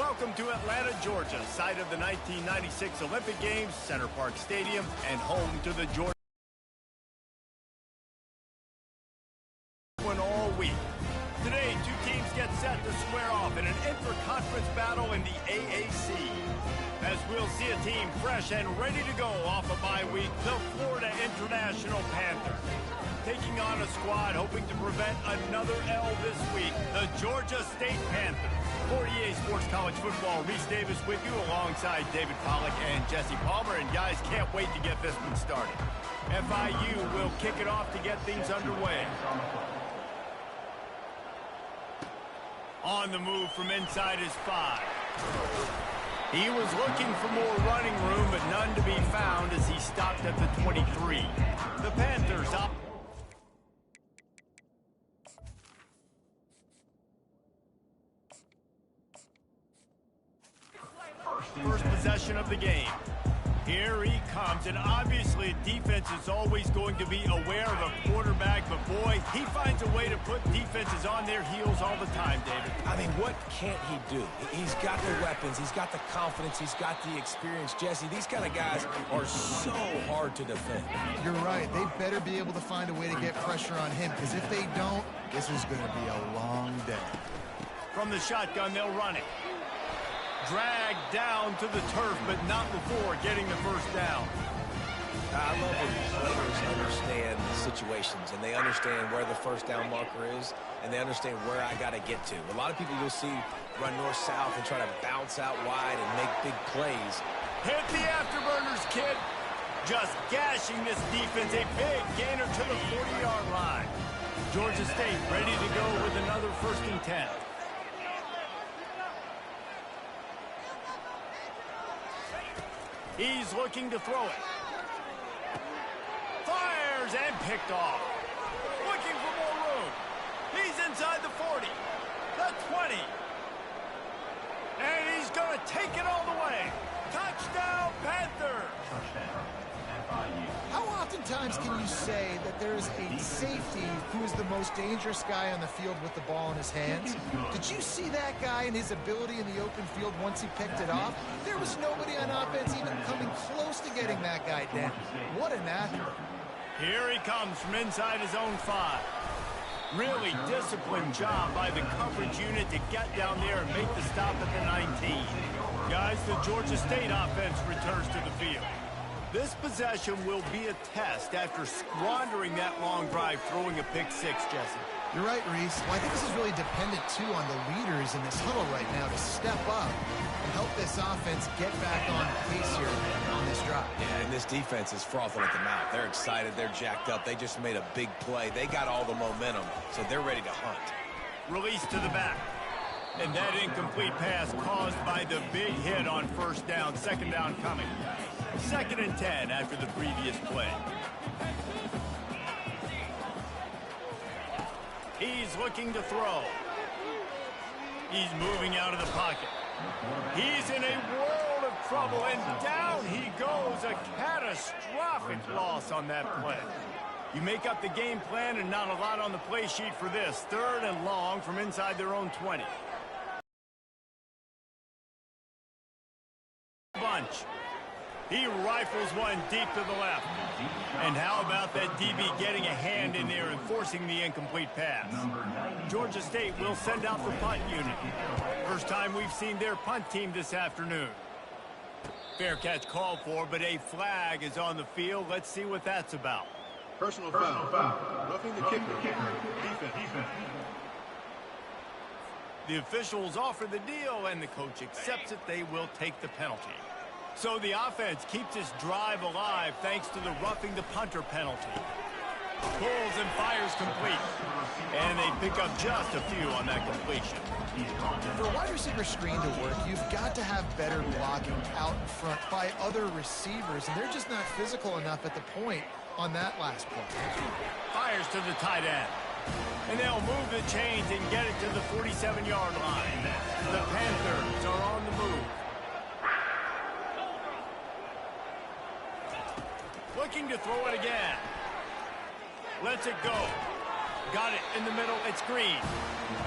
Welcome to Atlanta, Georgia, site of the 1996 Olympic Games, Center Park Stadium, and home to the Georgia all week. Today, two teams get set to square off in an inter-conference battle in the AAC. As we'll see a team fresh and ready to go off a bye week, the Florida International Panthers. Taking on a squad hoping to prevent another L this week, the Georgia State Panthers. For EA Sports College Football, Reese Davis with you alongside David Pollack and Jesse Palmer. And guys, can't wait to get this one started. FIU will kick it off to get things underway. On the move from inside his 5. He was looking for more running room, but none to be found as he stopped at the 23. The Panthers up. First possession of the game. Here he comes, and obviously defense is always going to be aware of a quarterback, but boy, he finds a way to put defenses on their heels all the time, David. I mean, what can't he do? He's got the weapons, he's got the confidence, he's got the experience. Jesse, these kind of guys are so hard to defend. You're right. They better be able to find a way to get pressure on him, because if they don't, this is going to be a long day. From the shotgun, they'll run it. Dragged down to the turf, but not before getting the first down. I love when players understand situations, and they understand where the first down marker is, and they understand where I got to get to. A lot of people you'll see run north-south and try to bounce out wide and make big plays. Hit the afterburners, kid. Just gashing this defense, a big gainer to the 40-yard line. Georgia State ready to go with another 1st and 10. He's looking to throw it. Fires and picked off. Looking for more room. He's inside the 40. The 20. And he's going to take it all the way. Touchdown, Panther. How oftentimes can you say that there's a safety who is the most dangerous guy on the field with the ball in his hands? Did you see that guy and his ability in the open field once he picked it off? There was nobody on offense even coming close to getting that guy down. What an athlete. Here he comes from inside his own 5. Really disciplined job by the coverage unit to get down there and make the stop at the 19. Guys, the Georgia State offense returns to the field. This possession will be a test after squandering that long drive throwing a pick 6, Jesse. You're right, Reese. Well, I think this is really dependent, too, on the leaders in this huddle right now to step up and help this offense get back on pace here on this drive. Yeah, and this defense is frothing at the mouth. They're excited. They're jacked up. They just made a big play. They got all the momentum, so they're ready to hunt. Release to the back. And that incomplete pass caused by the big hit on 1st down. 2nd down coming. 2nd and 10 after the previous play. He's looking to throw. He's moving out of the pocket. He's in a world of trouble, and down he goes. A catastrophic loss on that play. You make up the game plan and not a lot on the play sheet for this. 3rd and long from inside their own 20. Bunch. He rifles one deep to the left. And how about that DB getting a hand in there and forcing the incomplete pass? Georgia State will send out the punt unit. First time we've seen their punt team this afternoon. Fair catch called for, but a flag is on the field. Let's see what that's about. Personal foul. Roughing the kicker. Defense. The officials offer the deal, and the coach accepts it. They will take the penalty. So the offense keeps its drive alive thanks to the roughing the punter penalty. Pulls and fires complete. And they pick up just a few on that completion. For a wide receiver screen to work, you've got to have better blocking out in front by other receivers, and they're just not physical enough at the point on that last play. Fires to the tight end. And they'll move the chains and get it to the 47-yard line. The Panthers are on the move. Looking to throw it again. Lets it go. Got it in the middle. It's Green.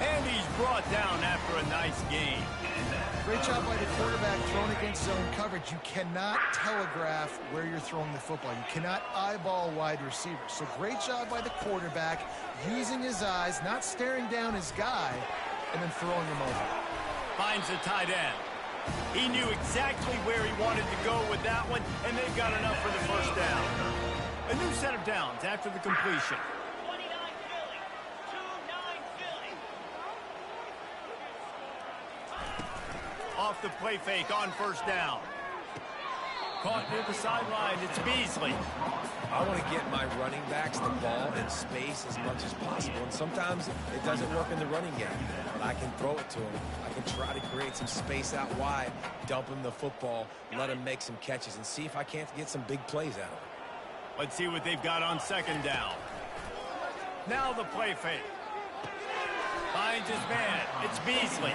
And he's brought down after a nice game. Great job by the quarterback throwing against zone coverage. You cannot telegraph where you're throwing the football. You cannot eyeball wide receivers. So great job by the quarterback using his eyes, not staring down his guy, and then throwing him over. Finds the tight end. He knew exactly where he wanted to go with that one, and they've got enough for the first down. A new set of downs after the completion. Off the play fake on first down. Caught near the sideline. It's Beasley. I want to get my running backs the ball in space as much as possible. And sometimes it doesn't work in the running game. But I can throw it to him. I can try to create some space out wide, dump him the football, let him make some catches, and see if I can't get some big plays out of him. Let's see what they've got on second down. Now the play fake. Finds his man. It's Beasley.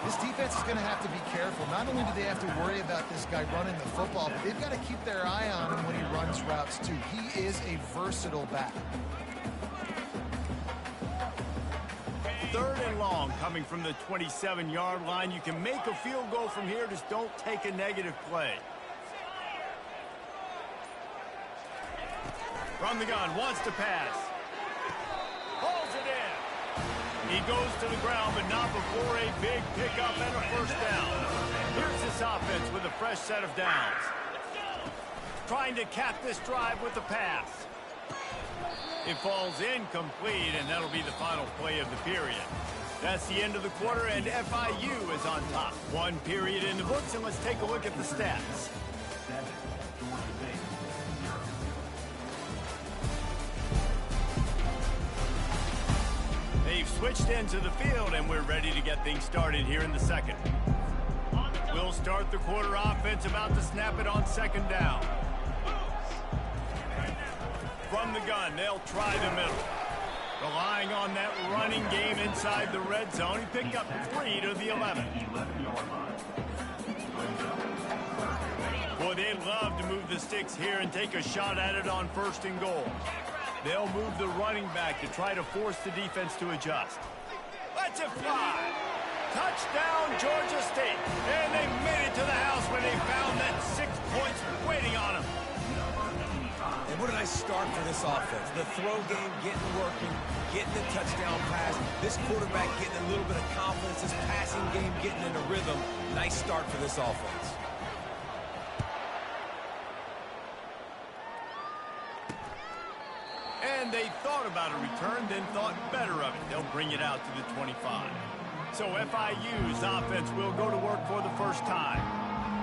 This defense is going to have to be careful. Not only do they have to worry about this guy running the football, but they've got to keep their eye on him when he runs routes, too. He is a versatile back. Third and long coming from the 27-yard line. You can make a field goal from here. Just don't take a negative play. From the gun, wants to pass. Pulls it in. He goes to the ground, but not before a big pickup and a first down. Here's this offense with a fresh set of downs. Trying to cap this drive with the pass. It falls incomplete, and that'll be the final play of the period. That's the end of the quarter, and FIU is on top. One period in the books, and let's take a look at the stats. They've switched into the field, and we're ready to get things started here in the second. We'll start the quarter offense, about to snap it on second down. From the gun, they'll try the middle. Relying on that running game inside the red zone. He picked up 3 to the 11. Boy, they'd love to move the sticks here and take a shot at it on first and goal. They'll move the running back to try to force the defense to adjust. Let's it fly. Touchdown, Georgia State. And they made it to the house when they found that 6 points waiting on them. And what a nice start for this offense. The throw game getting working, getting the touchdown pass. This quarterback getting a little bit of confidence. This passing game getting in a rhythm. Nice start for this offense. And they thought about a return, then thought better of it. They'll bring it out to the 25. So FIU's offense will go to work for the first time.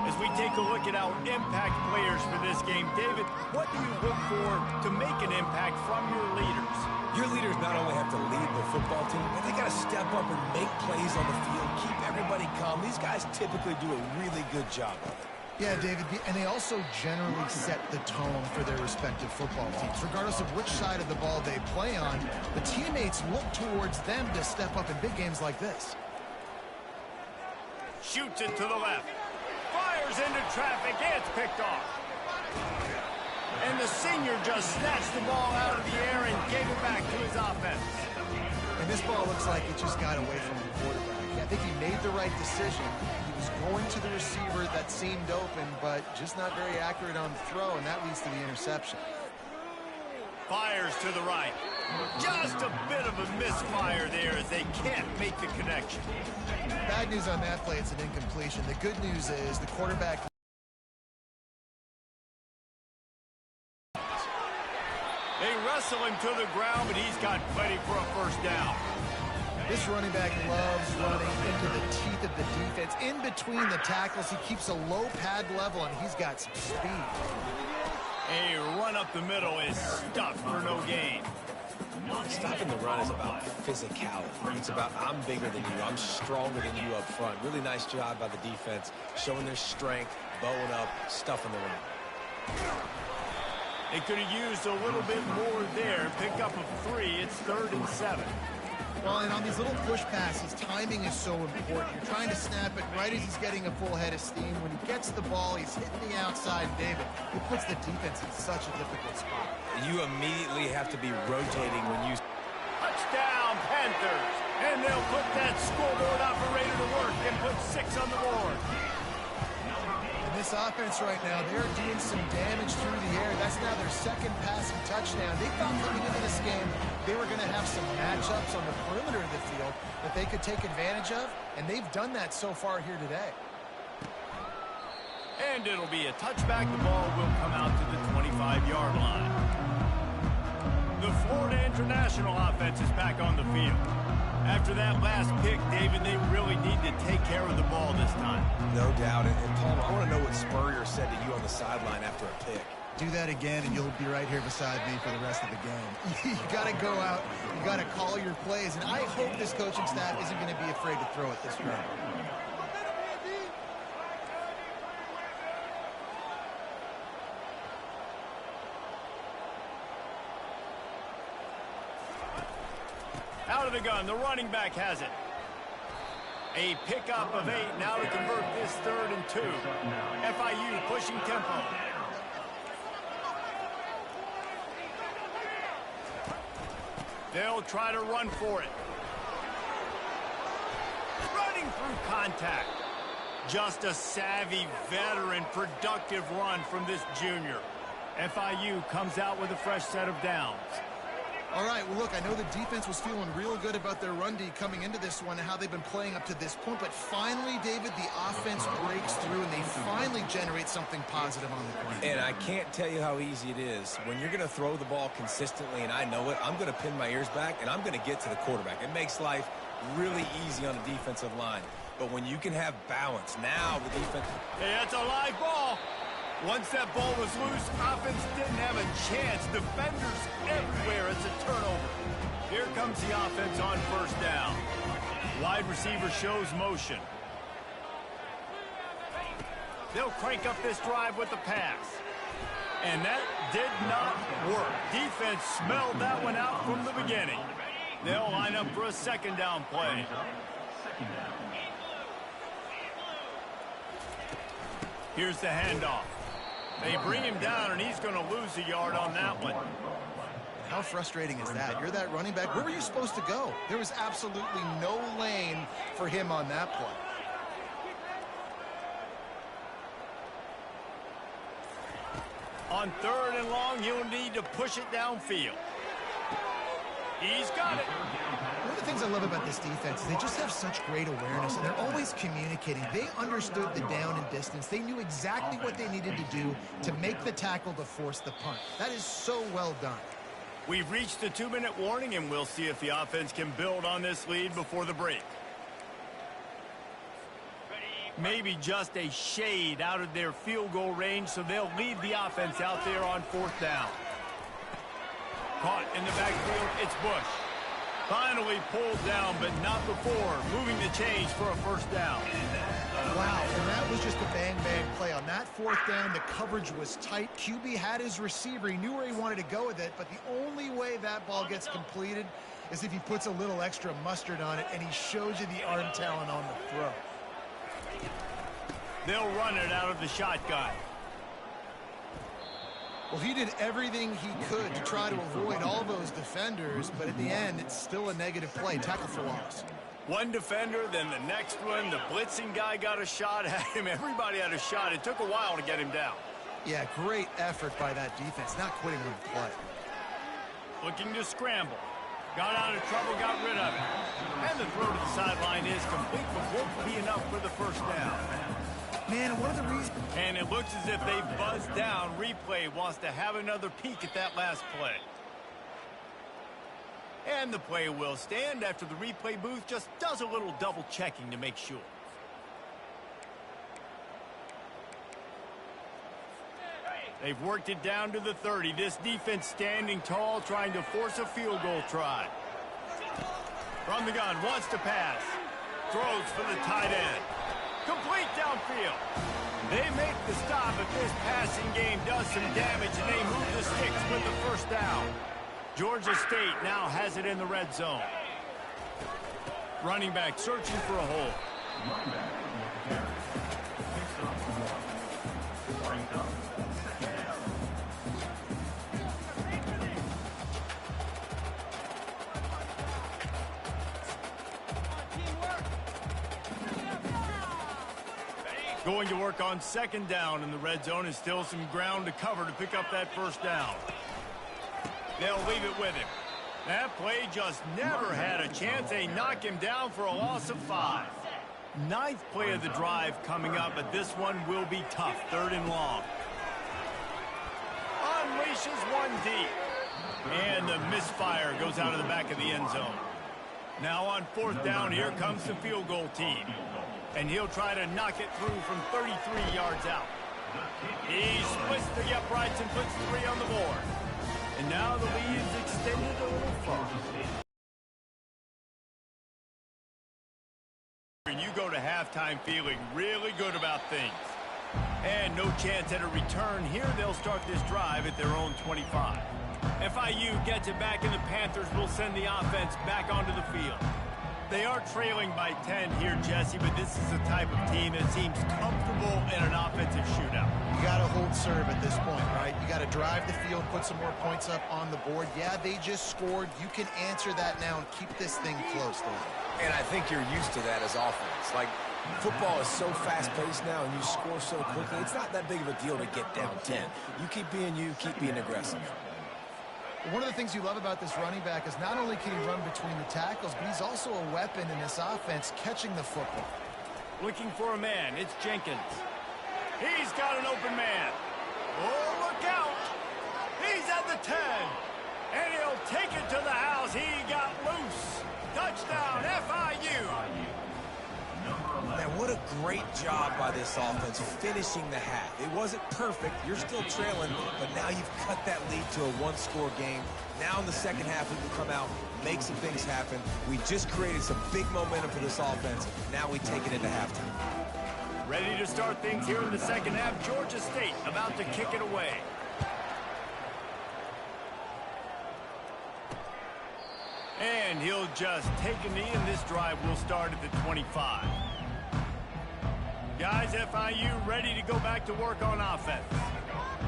As we take a look at our impact players for this game, David, what do you look for to make an impact from your leaders? Your leaders not only have to lead the football team, but they got to step up and make plays on the field, keep everybody calm. These guys typically do a really good job of it. Yeah, David, and they also generally set the tone for their respective football teams. Regardless of which side of the ball they play on, the teammates look towards them to step up in big games like this. Shoots it to the left. Fires into traffic. It's picked off. And the senior just snatched the ball out of the air and gave it back to his offense. And this ball looks like it just got away from the quarterback. I think he made the right decision. He was going to the receiver that seemed open, but just not very accurate on the throw, and that leads to the interception. Fires to the right. Just a bit of a misfire there as they can't make the connection. Bad news on that play, it's an incompletion. The good news is the quarterback... They wrestle him to the ground, but he's got plenty for a first down. This running back loves running into the teeth of the defense. In between the tackles, he keeps a low pad level, and he's got some speed. A run up the middle is stuffed for no gain. Stopping the run is about physicality. It's about I'm bigger than you. I'm stronger than you up front. Really nice job by the defense, showing their strength, bowing up, stuffing the run. They could have used a little bit more there. Pick up a 3. It's 3rd and 7. Well, and on these little push passes, timing is so important. You're trying to snap it right as he's getting a full head of steam. When he gets the ball, he's hitting the outside, David. It puts the defense in such a difficult spot. You immediately have to be rotating when you... Touchdown, Panthers. And they'll put that scoreboard operator to work and put 6 on the board. And this offense right now, they're doing some damage through the air. That's now their second passing touchdown. They thought coming into this game they were going to have some matchups on the perimeter of the field that they could take advantage of, and they've done that so far here today. And it'll be a touchback. The ball will come out to the 25-yard line. The Florida International offense is back on the field. After that last pick, David, they really need to take care of the ball this time. No doubt. And Palmer, I want to know what Spurrier said to you on the sideline after a pick. Do that again, and you'll be right here beside me for the rest of the game. You got to go out. You got to call your plays. And I hope this coaching staff isn't going to be afraid to throw it this way. Out of the gun, the running back has it. A pickup of 8 now to convert this 3rd and 2. FIU pushing tempo. They'll try to run for it. Running through contact. Just a savvy, veteran, productive run from this junior. FIU comes out with a fresh set of downs. All right, well, look, I know the defense was feeling real good about their run D coming into this one and how they've been playing up to this point, but finally, David, the offense breaks through and they finally generate something positive on the ground. And I can't tell you how easy it is. When you're going to throw the ball consistently, and I know it, I'm going to pin my ears back, and I'm going to get to the quarterback. It makes life really easy on the defensive line. But when you can have balance, now the defense... Hey, that's a live ball. Once that ball was loose, offense didn't have a chance. Defenders everywhere. It's a turnover. Here comes the offense on 1st down. Wide receiver shows motion. They'll crank up this drive with the pass. And that did not work. Defense smelled that one out from the beginning. They'll line up for a 2nd down play. Here's the handoff. They bring him down, and he's going to lose a yard on that one. How frustrating is that? You're that running back. Where were you supposed to go? There was absolutely no lane for him on that play. On 3rd and long, he'll need to push it downfield. He's got it. One of the things I love about this defense is they just have such great awareness, and they're always communicating. They understood the down and distance. They knew exactly what they needed to do to make the tackle to force the punt. That is so well done. We've reached the 2-minute warning, and we'll see if the offense can build on this lead before the break. Maybe just a shade out of their field goal range, so they'll lead the offense out there on 4th down. Caught in the backfield, it's Bush. Finally pulled down, but not before moving the chains for a 1st down. Wow, and that was just a bang-bang play. On that 4th down, the coverage was tight. QB had his receiver. He knew where he wanted to go with it, but the only way that ball gets completed is if he puts a little extra mustard on it, and he shows you the arm talent on the throw. They'll run it out of the shotgun. Well, he did everything he could to try to avoid all those defenders, but at the end, it's still a negative play. Tackle for loss. One defender, then the next one. The blitzing guy got a shot at him. Everybody had a shot. It took a while to get him down. Yeah, great effort by that defense, not quitting on the play. Looking to scramble. Got out of trouble, got rid of it. And the throw to the sideline is complete, but won't be enough for the 1st down. Man, one of the reasons... And it looks as if they buzzed down. Replay wants to have another peek at that last play. And the play will stand after the replay booth just does a little double checking to make sure. They've worked it down to the 30. This defense standing tall, trying to force a field goal try. From the gun, wants to pass. Throws for the tight end. Complete downfield. They make the stop, but this passing game does some damage, and they move the sticks with the 1st down. Georgia State now has it in the red zone. Running back searching for a hole. Going to work on second down in the red zone, and still some ground to cover to pick up that first down. They'll leave it with him. That play just never had a chance. They knock him down for a loss of 5. Ninth play of the drive coming up, but this one will be tough. 3rd and long. Unleashes one deep. And the misfire goes out of the back of the end zone. Now on 4th down, here comes the field goal team. And he'll try to knock it through from 33 yards out. He splits the uprights and puts 3 on the board. And now the lead is extended a little further. And you go to halftime feeling really good about things. And no chance at a return here. They'll start this drive at their own 25. FIU gets it back, and the Panthers will send the offense back onto the field. They are trailing by 10 here, Jesse, but this is the type of team that seems comfortable in an offensive shootout. You got to hold serve at this point, right? You got to drive the field, put some more points up on the board. Yeah, they just scored. You can answer that now and keep this thing close. And I think you're used to that as offense. Like, football is so fast-paced now, and you score so quickly, it's not that big of a deal to get down 10. You keep being aggressive. One of the things you love about this running back is not only can he run between the tackles, but he's also a weapon in this offense catching the football. Looking for a man. It's Jenkins. He's got an open man. Oh, look out. He's at the 10. And he'll take it to the house. He got loose. Touchdown, FIU. Man, what a great job by this offense finishing the half. It wasn't perfect. You're still trailing, but now you've cut that lead to a one-score game. Now in the second half, we can come out, make some things happen. We just created some big momentum for this offense. Now we take it into halftime. Ready to start things here in the second half. Georgia State about to kick it away. And he'll just take a knee, and this drive will start at the 25. Guys, FIU ready to go back to work on offense.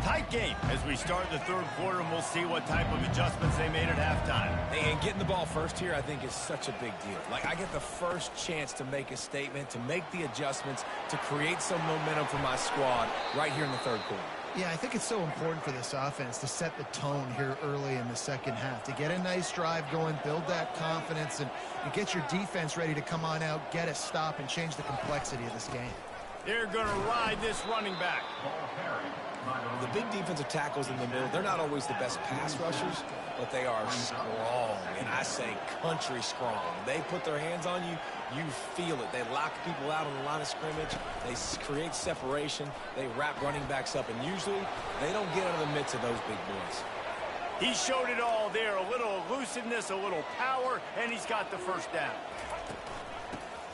Tight game as we start the third quarter, and we'll see what type of adjustments they made at halftime. And getting the ball first here, I think, is such a big deal. Like, I get the first chance to make a statement, to make the adjustments, to create some momentum for my squad right here in the third quarter. Yeah, I think it's so important for this offense to set the tone here early in the second half, to get a nice drive going, build that confidence, and get your defense ready to come on out, get a stop, and change the complexity of this game. They're going to ride this running back. The big defensive tackles in the middle, they're not always the best pass rushers, but they are strong, and I say country strong. They put their hands on you, you feel it. They lock people out on the line of scrimmage. They create separation. They wrap running backs up, and usually they don't get out of the midst of those big boys. He showed it all there, a little elusiveness, a little power, and he's got the first down.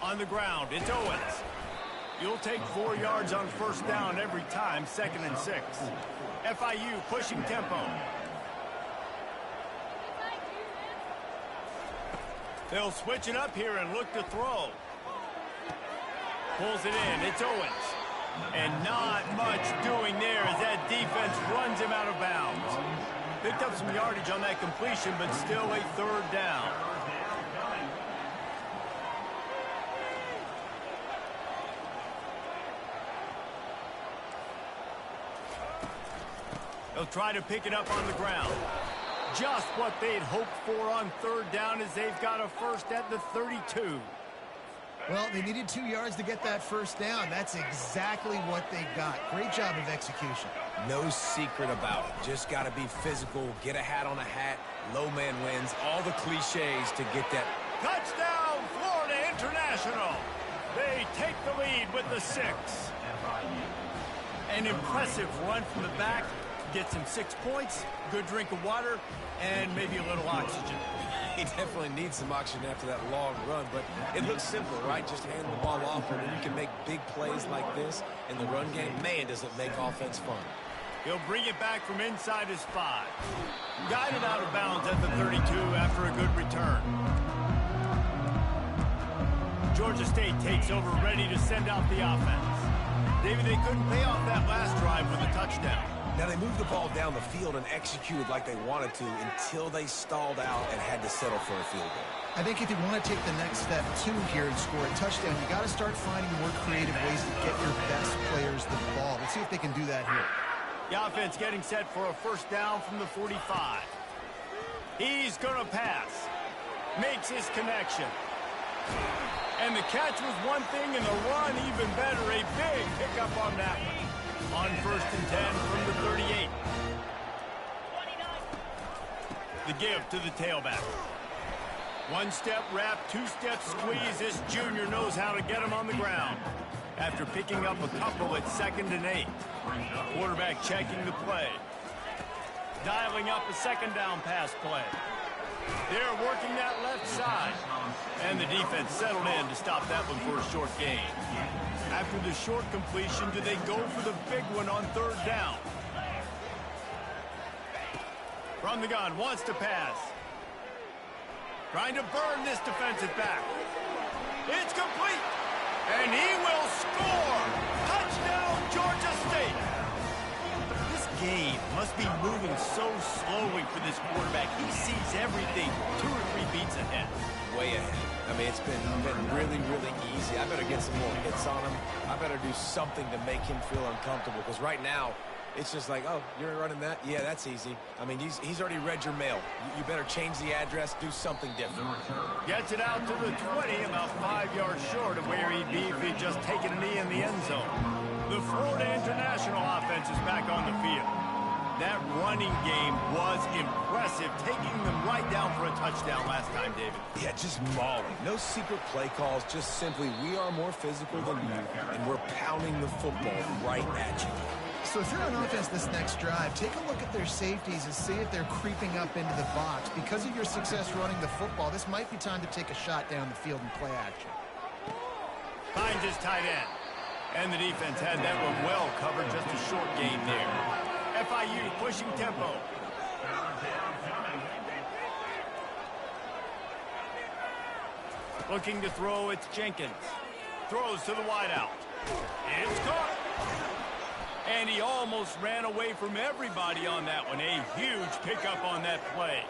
On the ground, it's Owens. You'll take 4 yards on first down every time, 2nd and 6. FIU pushing tempo. They'll switch it up here and look to throw. Pulls it in. It's Owens. And not much doing there as that defense runs him out of bounds. Picked up some yardage on that completion, but still a 3rd down. They'll try to pick it up on the ground. Just what they'd hoped for on 3rd down as they've got a first at the 32. Well, they needed 2 yards to get that first down. That's exactly what they got. Great job of execution. No secret about it. Just got to be physical, get a hat on a hat, low man wins, all the cliches to get that. Touchdown, Florida International. They take the lead with the 6. An impressive run from the back. Gets him 6 points, good drink of water, and maybe a little oxygen. He definitely needs some oxygen after that long run, but it looks simple, right? Just hand the ball off, and when you can make big plays like this in the run game, man, does it make offense fun. He'll bring it back from inside his 5. Guided out of bounds at the 32 after a good return. Georgia State takes over, ready to send out the offense. David, they couldn't pay off that last drive with a touchdown. Now, they moved the ball down the field and executed like they wanted to until they stalled out and had to settle for a field goal. I think if you want to take the next step, too, here and score a touchdown, you got to start finding more creative ways to get your best players the ball. Let's see if they can do that here. The offense getting set for a first down from the 45. He's going to pass. Makes his connection. And the catch was one thing, and the run even better. A big pickup on that one. On first and 10 from the 38. The give to the tailback. One-step wrap, two-step squeeze. This junior knows how to get him on the ground. After picking up a couple at 2nd and 8. Quarterback checking the play. Dialing up a second down pass play. They're working that left side. And the defense settled in to stop that one for a short gain. After the short completion, do they go for the big one on 3rd down? From the gun, wants to pass. Trying to burn this defensive back. It's complete. And he will score. Touchdown, Georgia State. This game must be moving so slowly for this quarterback. He sees everything 2 or 3 beats ahead. Way ahead. I mean, it's been really, really easy. I better get some more hits on him. I better do something to make him feel uncomfortable, because right now, it's just like, oh, you're running that? Yeah, that's easy. I mean, he's already read your mail. You better change the address, do something different. Gets it out to the 20, about 5 yards short of where he'd be if he'd just taken a knee in the end zone. The Florida International offense is back on the field. That running game was impressive, taking them right down for a touchdown last time, David. Yeah, just mauling. No secret play calls, just simply, we are more physical than you, and we're pounding the football right at you. So if you're on offense this next drive, take a look at their safeties and see if they're creeping up into the box. Because of your success running the football, this might be time to take a shot down the field and play action. Finds his tight end. And the defense had that one well covered, just a short gain there. FIU pushing tempo. Looking to throw, it's Jenkins. Throws to the wideout. It's caught. And he almost ran away from everybody on that one. A huge pickup on that play.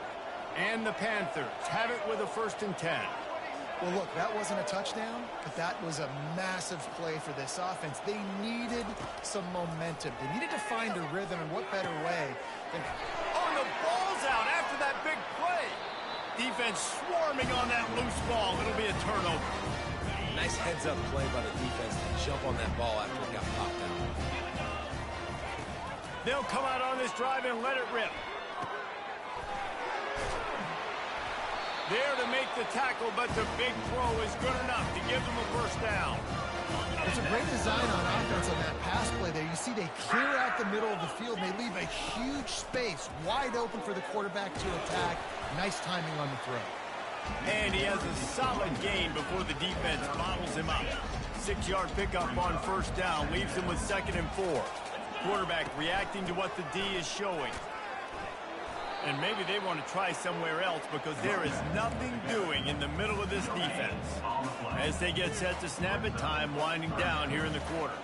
And the Panthers have it with a 1st and 10. Well, look, that wasn't a touchdown, but that was a massive play for this offense. They needed some momentum. They needed to find a rhythm, and what better way than... Oh, and the ball's out after that big play. Defense swarming on that loose ball. It'll be a turnover. Nice heads-up play by the defense to jump on that ball after it got popped out. They'll come out on this drive and let it rip. There to make the tackle, but the big throw is good enough to give them a first down. It's a great design on offense on that pass play there. You see they clear out the middle of the field, and they leave a huge space wide open for the quarterback to attack. Nice timing on the throw. And he has a solid gain before the defense bottles him up. 6-yard pickup on first down leaves him with 2nd and 4. Quarterback reacting to what the D is showing. And maybe they want to try somewhere else because there is nothing doing in the middle of this defense. As they get set to snap it, time winding down here in the quarter.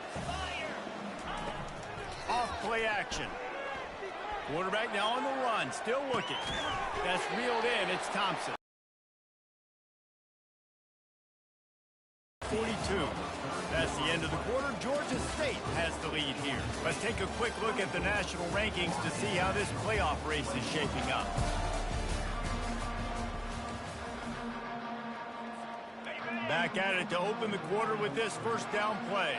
Off play action. Quarterback now on the run, still looking. That's reeled in, it's Thompson. 42. That's the end of the quarter. Georgia State has the lead here. Let's take a quick look at the national rankings to see how this playoff race is shaping up. Back at it to open the quarter with this first down play.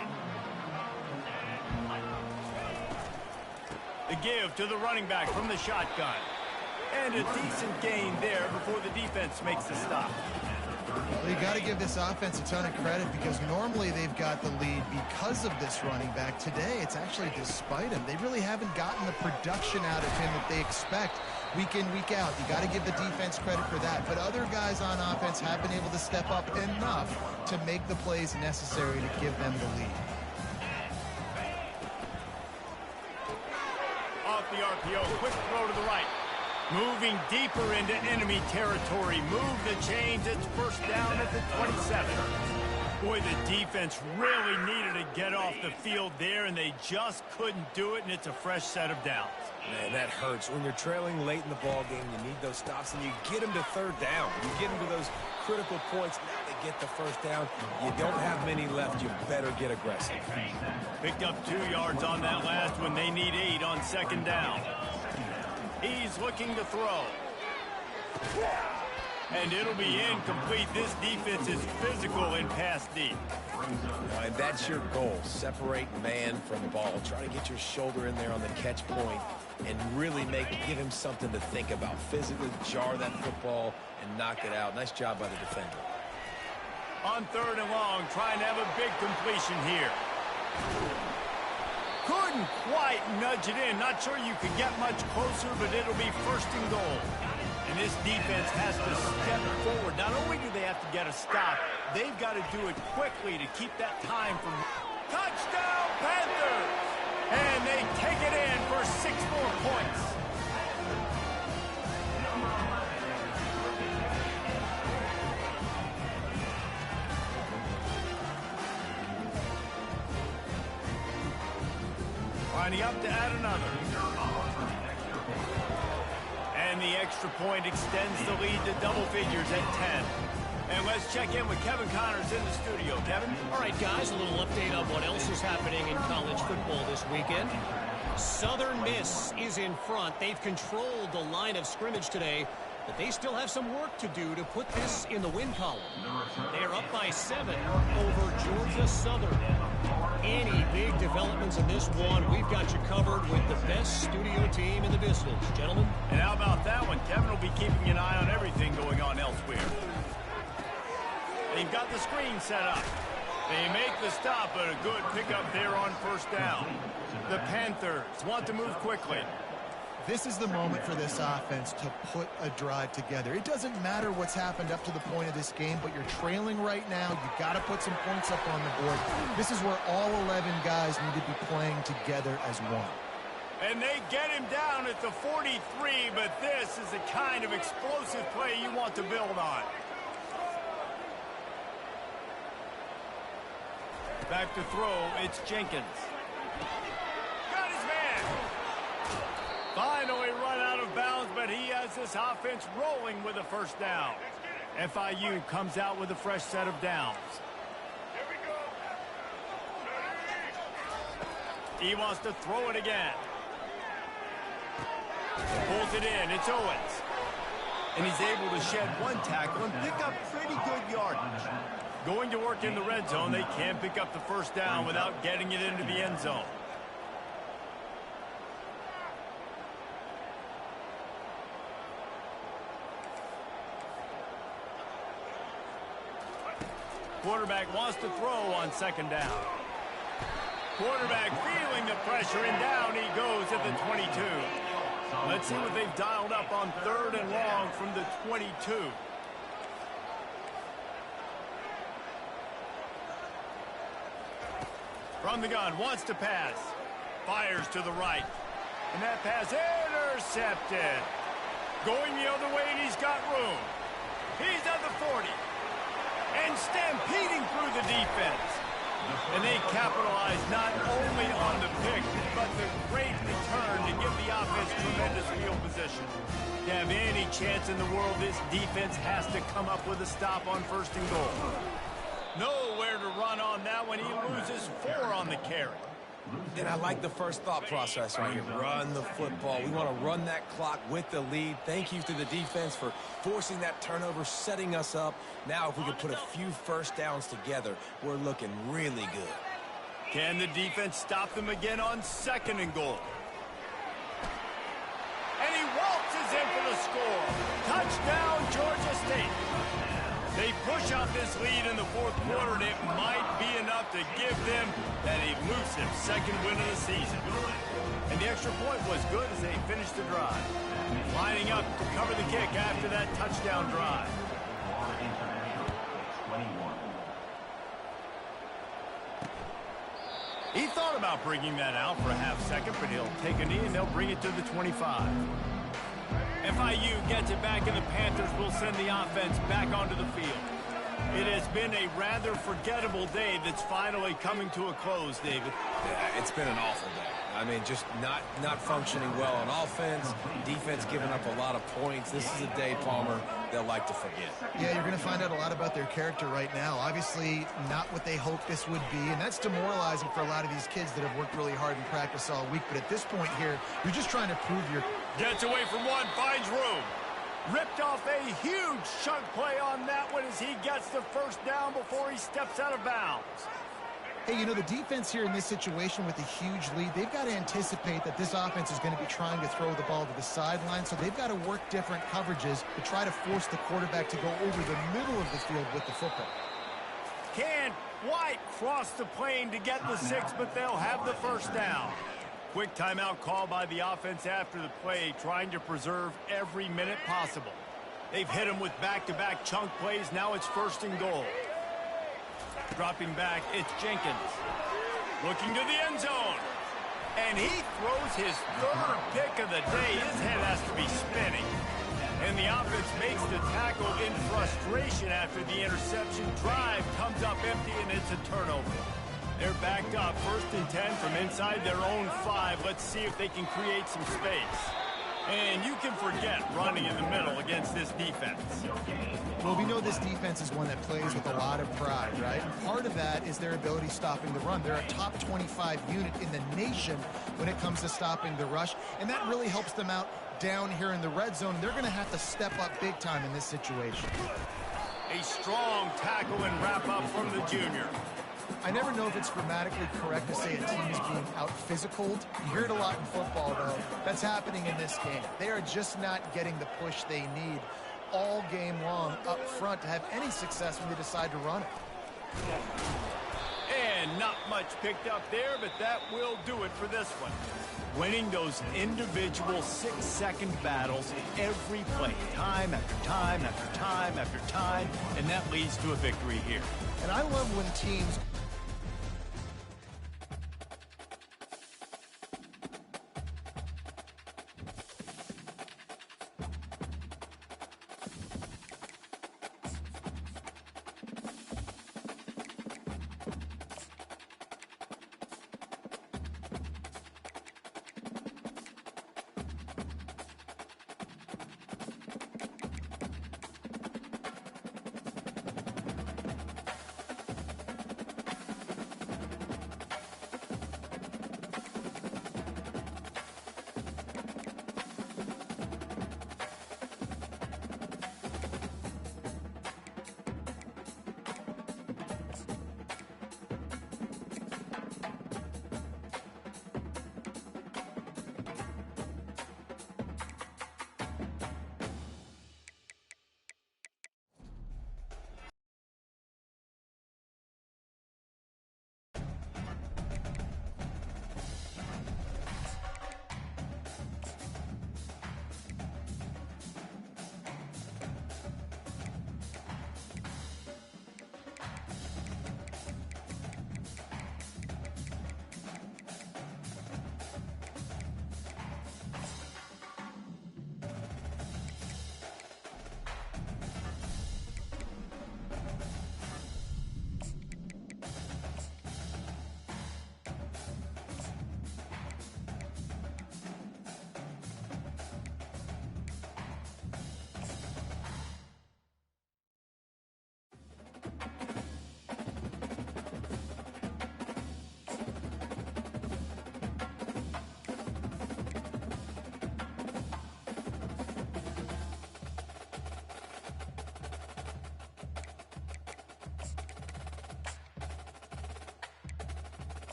The give to the running back from the shotgun. And a decent gain there before the defense makes the stop. Well, you got to give this offense a ton of credit because normally they've got the lead because of this running back. Today, it's actually despite him. They really haven't gotten the production out of him that they expect week in, week out. You got to give the defense credit for that. But other guys on offense have been able to step up enough to make the plays necessary to give them the lead. Off the RPO, quick throw to the right. Moving deeper into enemy territory. Move the chains. It's first down at the 27. Boy, the defense really needed to get off the field there, and they just couldn't do it, and it's a fresh set of downs. Man, that hurts. When you're trailing late in the ball game, you need those stops, and you get them to third down. You get them to those critical points. Now they get the first down. You don't have many left. You better get aggressive. Picked up 2 yards on that last one. They need 8 on second down. He's looking to throw. And it'll be incomplete. This defense is physical in pass deep. And that's your goal. Separate man from ball. Try to get your shoulder in there on the catch point and really give him something to think about. Physically jar that football and knock it out. Nice job by the defender. On 3rd and long, trying to have a big completion here. Couldn't quite nudge it in. Not sure you could get much closer, but it'll be 1st and goal. And this defense has to step forward. Not only do they have to get a stop, they've got to do it quickly to keep that time from... Touchdown, Panthers! And they take it in for 6 more points. Lining up to add another. And the extra point extends the lead to double figures at 10. And let's check in with Kevin Connors in the studio. Kevin? All right, guys, a little update on what else is happening in college football this weekend. Southern Miss is in front. They've controlled the line of scrimmage today, but they still have some work to do to put this in the win column. They are up by 7 over Georgia Southern. Any big developments in this one, we've got you covered with the best studio team in the business, gentlemen. And how about that one? Kevin will be keeping an eye on everything going on elsewhere. They've got the screen set up. They make the stop, but a good pickup there on 1st down. The Panthers want to move quickly. This is the moment for this offense to put a drive together. It doesn't matter what's happened up to the point of this game, but you're trailing right now. You've got to put some points up on the board. This is where all 11 guys need to be playing together as one. And they get him down at the 43, but this is the kind of explosive play you want to build on. Back to throw, it's Jenkins. Got his man. Finally run out of bounds, but he has this offense rolling with a 1st down. FIU comes out with a fresh set of downs. He wants to throw it again. Pulls it in, it's Owens. And he's able to shed 1 tackle and pick up pretty good yardage. Going to work in the red zone, they can pick up the 1st down without getting it into the end zone. Quarterback wants to throw on 2nd down. Quarterback feeling the pressure, and down he goes at the 22. Let's see what they've dialed up on 3rd and long from the 22. From the gun, wants to pass. Fires to the right. And that pass intercepted. Going the other way, and he's got room. He's at the 40. And stampeding through the defense. And they capitalize not only on the pick, but the great return to give the offense tremendous field position. To have any chance in the world, this defense has to come up with a stop on 1st and goal. Nowhere to run on that one. He loses 4 on the carry. And I like the first thought process right here. Run the football. We want to run that clock with the lead. Thank you to the defense for forcing that turnover, setting us up. Now if we could put a few 1st downs together, we're looking really good. Can the defense stop them again on 2nd and goal? And he waltzes in for the score. Touchdown, Georgia State. They push out this lead in the 4th quarter, and it might be enough to give them that elusive 2nd win of the season. And the extra point was good as they finished the drive. Lining up to cover the kick after that touchdown drive. He thought about bringing that out for a half-second, but he'll take a knee and they'll bring it to the 25. FIU gets it back, and the Panthers will send the offense back onto the field. It has been a rather forgettable day that's finally coming to a close, David. Yeah, it's been an awful day. I mean, just not functioning well on offense, defense giving up a lot of points. This is a day, Palmer, they'll like to forget. Yeah, you're going to find out a lot about their character right now. Obviously, not what they hoped this would be, and that's demoralizing for a lot of these kids that have worked really hard in practice all week. But at this point here, you're just trying to prove you're... Gets away from one, finds room. Ripped off a huge chunk play on that one as he gets the first down before he steps out of bounds. Hey, you know, the defense here in this situation with a huge lead, they've got to anticipate that this offense is going to be trying to throw the ball to the sideline, so they've got to work different coverages to try to force the quarterback to go over the middle of the field with the football. Can't quite cross the plane to get the 6, but they'll have the first down. Quick timeout call by the offense after the play, trying to preserve every minute possible. They've hit him with back-to-back chunk plays. Now it's 1st and goal. Dropping back, it's Jenkins. Looking to the end zone. And he throws his 3rd pick of the day. His head has to be spinning. And the offense makes the tackle in frustration after the interception. Drive comes up empty, and it's a turnover. They're backed up, 1st and 10 from inside their own 5. Let's see if they can create some space. And you can forget running in the middle against this defense. Well, we know this defense is one that plays with a lot of pride, right? And part of that is their ability stopping the run. They're a top 25 unit in the nation when it comes to stopping the rush, and that really helps them out down here in the red zone. They're going to have to step up big time in this situation. A strong tackle and wrap up from the junior. I never know if it's grammatically correct to say a team is being out-physicaled. You hear it a lot in football, though. That's happening in this game. They are just not getting the push they need all game long up front to have any success when they decide to run it. And not much picked up there, but that will do it for this one. Winning those individual 6-second battles every play, time after time after time after time, and that leads to a victory here. And I love when teams